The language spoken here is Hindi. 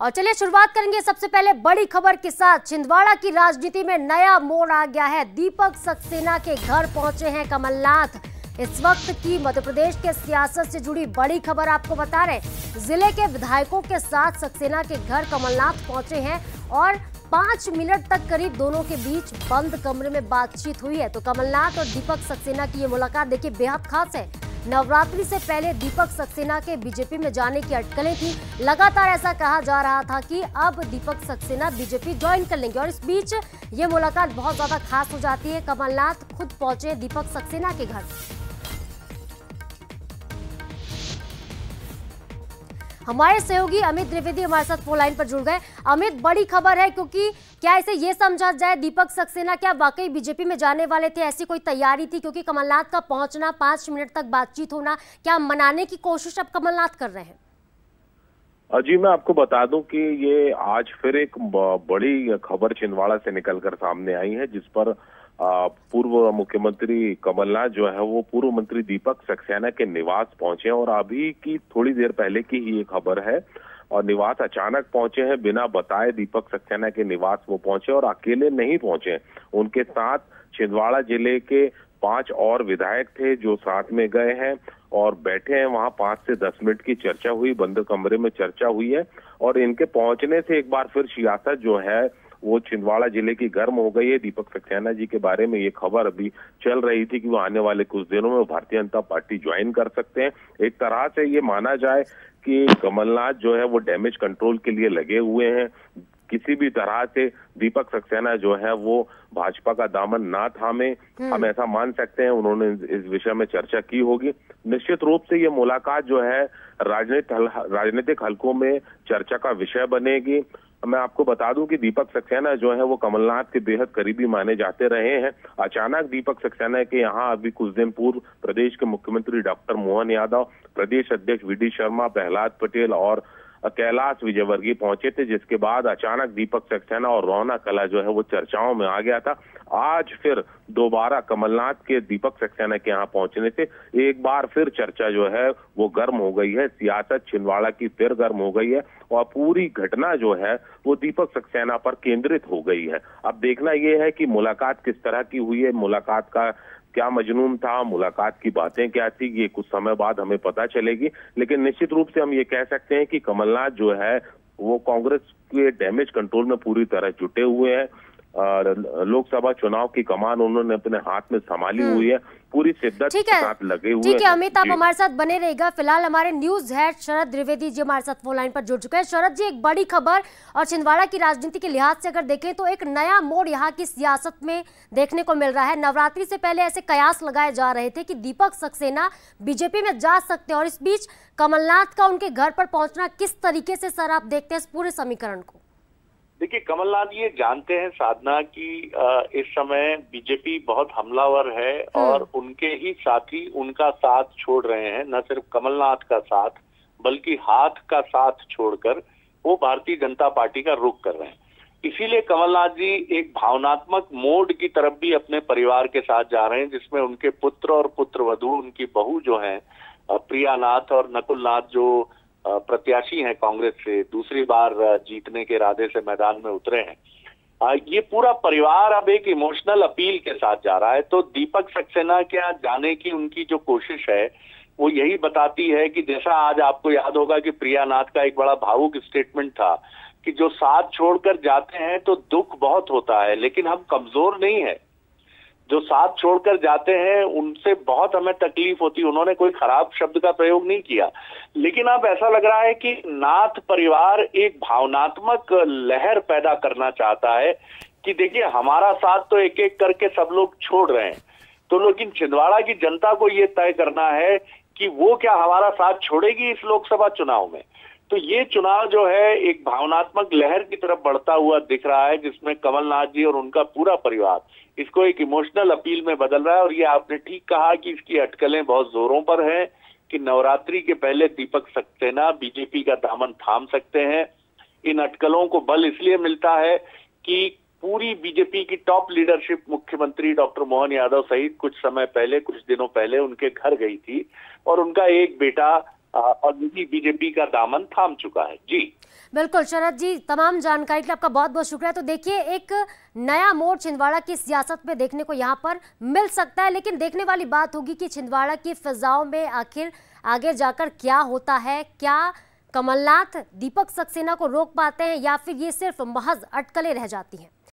और चलिए शुरुआत करेंगे सबसे पहले बड़ी खबर के साथ। छिंदवाड़ा की राजनीति में नया मोड़ आ गया है। दीपक सक्सेना के घर पहुंचे हैं कमलनाथ। इस वक्त की मध्य प्रदेश के सियासत से जुड़ी बड़ी खबर आपको बता रहे। जिले के विधायकों के साथ सक्सेना के घर कमलनाथ पहुंचे हैं और 5 मिनट तक करीब दोनों के बीच बंद कमरे में बातचीत हुई है। तो कमलनाथ और दीपक सक्सेना की ये मुलाकात देखिए बेहद खास है। नवरात्रि से पहले दीपक सक्सेना के बीजेपी में जाने की अटकलें थी। लगातार ऐसा कहा जा रहा था कि अब दीपक सक्सेना बीजेपी ज्वाइन कर लेंगे और इस बीच ये मुलाकात बहुत ज्यादा खास हो जाती है। कमलनाथ खुद पहुंचे दीपक सक्सेना के घर। हमारे सहयोगी अमित द्विवेदी हमारे साथ फोन लाइन पर जुड़ गए। अमित, बड़ी खबर है क्योंकि क्या इसे ये समझा जाए दीपक सक्सेना क्या वाकई बीजेपी में जाने वाले थे? ऐसी कोई तैयारी थी? क्योंकि कमलनाथ का पहुंचना, 5 मिनट तक बातचीत होना, क्या मनाने की कोशिश अब कमलनाथ कर रहे हैं? जी, मैं आपको बता दूं कि ये आज फिर एक बड़ी खबर छिंदवाड़ा से निकलकर सामने आई है, जिस पर पूर्व मुख्यमंत्री कमलनाथ जो है वो पूर्व मंत्री दीपक सक्सेना के निवास पहुंचे और अभी की थोड़ी देर पहले की ही ये खबर है। और निवास अचानक पहुंचे हैं, बिना बताए दीपक सक्सेना के निवास वो पहुंचे और अकेले नहीं पहुंचे। उनके साथ छिंदवाड़ा जिले के 5 और विधायक थे जो साथ में गए हैं और बैठे हैं। वहां 5 से 10 मिनट की चर्चा हुई, बंद कमरे में चर्चा हुई है। और इनके पहुंचने से एक बार फिर सियासत जो है वो छिंदवाड़ा जिले की गर्म हो गई है। दीपक सक्सेना जी के बारे में ये खबर अभी चल रही थी कि वो आने वाले कुछ दिनों में भारतीय जनता पार्टी ज्वाइन कर सकते हैं। एक तरह से ये माना जाए कि कमलनाथ जो है वो डैमेज कंट्रोल के लिए लगे हुए हैं। किसी भी तरह से दीपक सक्सेना जो है वो भाजपा का दामन ना थामे, हम ऐसा मान सकते हैं। उन्होंने इस विषय में चर्चा की होगी। निश्चित रूप से ये मुलाकात जो है राजनीतिक हलकों में चर्चा का विषय बनेगी। मैं आपको बता दूं कि दीपक सक्सेना जो है वो कमलनाथ के बेहद करीबी माने जाते रहे हैं। अचानक दीपक सक्सेना के यहाँ अभी कुछ दिन पूर्व प्रदेश के मुख्यमंत्री डॉक्टर मोहन यादव, प्रदेश अध्यक्ष वी.डी. शर्मा, प्रहलाद पटेल और कैलाश विजयवर्गीय पहुंचे थे, जिसके बाद अचानक दीपक सक्सेना और रौनक कला जो है वो चर्चाओं में आ गया था। आज फिर दोबारा कमलनाथ के दीपक सक्सेना के यहाँ पहुंचने से एक बार फिर चर्चा जो है वो गर्म हो गई है। सियासत छिंदवाड़ा की फिर गर्म हो गई है और पूरी घटना जो है वो दीपक सक्सेना पर केंद्रित हो गई है। अब देखना यह है कि मुलाकात किस तरह की हुई है, मुलाकात का क्या मजनून था, मुलाकात की बातें क्या थी, ये कुछ समय बाद हमें पता चलेगी। लेकिन निश्चित रूप से हम ये कह सकते हैं कि कमलनाथ जो है वो कांग्रेस के डैमेज कंट्रोल में पूरी तरह जुटे हुए हैं। लोकसभा चुनाव की कमान उन्होंने अपने हाथ में संभाली हुई है, पूरी शिद्दत के साथ लगे हुए हैं। ठीक है अमित, आप हमारे साथ बने रहेगा। फिलहाल हमारे न्यूज हेड शरद द्विवेदी जी हमारे साथ फोन लाइन पर जुड़ चुके हैं। शरद जी, एक बड़ी खबर और छिंदवाड़ा की राजनीति के लिहाज से अगर देखें तो एक नया मोड़ यहाँ की सियासत में देखने को मिल रहा है। नवरात्रि से पहले ऐसे कयास लगाए जा रहे थे कि दीपक सक्सेना बीजेपी में जा सकते हैं और इस बीच कमलनाथ का उनके घर पर पहुंचना किस तरीके से सर आप देखते हैं इस पूरे समीकरण को? देखिए, कमलनाथ ये जानते हैं साधना की इस समय बीजेपी बहुत हमलावर है और उनके ही साथी उनका साथ छोड़ रहे हैं। न सिर्फ कमलनाथ का साथ बल्कि हाथ का साथ छोड़कर वो भारतीय जनता पार्टी का रुख कर रहे हैं। इसीलिए कमलनाथ जी एक भावनात्मक मोड की तरफ भी अपने परिवार के साथ जा रहे हैं, जिसमें उनके पुत्र और पुत्रवधू, उनकी बहू जो है प्रिया नाथ और नकुल नाथ, जो प्रत्याशी हैं कांग्रेस से, दूसरी बार जीतने के इरादे से मैदान में उतरे हैं। ये पूरा परिवार अब एक इमोशनल अपील के साथ जा रहा है। तो दीपक सक्सेना के यहाँ जाने की उनकी जो कोशिश है वो यही बताती है कि जैसा आज आपको याद होगा कि प्रिया नाथ का एक बड़ा भावुक स्टेटमेंट था कि जो साथ छोड़कर जाते हैं तो दुख बहुत होता है, लेकिन हम कमजोर नहीं है। जो साथ छोड़कर जाते हैं उनसे बहुत हमें तकलीफ होती है। उन्होंने कोई खराब शब्द का प्रयोग नहीं किया, लेकिन अब ऐसा लग रहा है कि नाथ परिवार एक भावनात्मक लहर पैदा करना चाहता है कि देखिए हमारा साथ तो एक एक करके सब लोग छोड़ रहे हैं, तो लेकिन छिंदवाड़ा की जनता को ये तय करना है कि वो क्या हमारा साथ छोड़ेगी इस लोकसभा चुनाव में। तो ये चुनाव जो है एक भावनात्मक लहर की तरफ बढ़ता हुआ दिख रहा है, जिसमें कमलनाथ जी और उनका पूरा परिवार इसको एक इमोशनल अपील में बदल रहा है। और ये आपने ठीक कहा कि इसकी अटकलें बहुत जोरों पर हैं कि नवरात्रि के पहले दीपक सक्सेना बीजेपी का दामन थाम सकते हैं। इन अटकलों को बल इसलिए मिलता है कि पूरी बीजेपी की टॉप लीडरशिप मुख्यमंत्री डॉक्टर मोहन यादव सहित कुछ समय पहले, कुछ दिनों पहले उनके घर गई थी और उनका एक बेटा और यही बीजेपी का दामन थाम चुका है। जी बिल्कुल शरद जी, तमाम जानकारी के लिए आपका बहुत बहुत शुक्रिया। तो देखिए, एक नया मोड़ छिंदवाड़ा की सियासत में देखने को यहाँ पर मिल सकता है, लेकिन देखने वाली बात होगी कि छिंदवाड़ा की फिजाओं में आखिर आगे जाकर क्या होता है। क्या कमलनाथ दीपक सक्सेना को रोक पाते हैं या फिर ये सिर्फ महज अटकलें रह जाती हैं।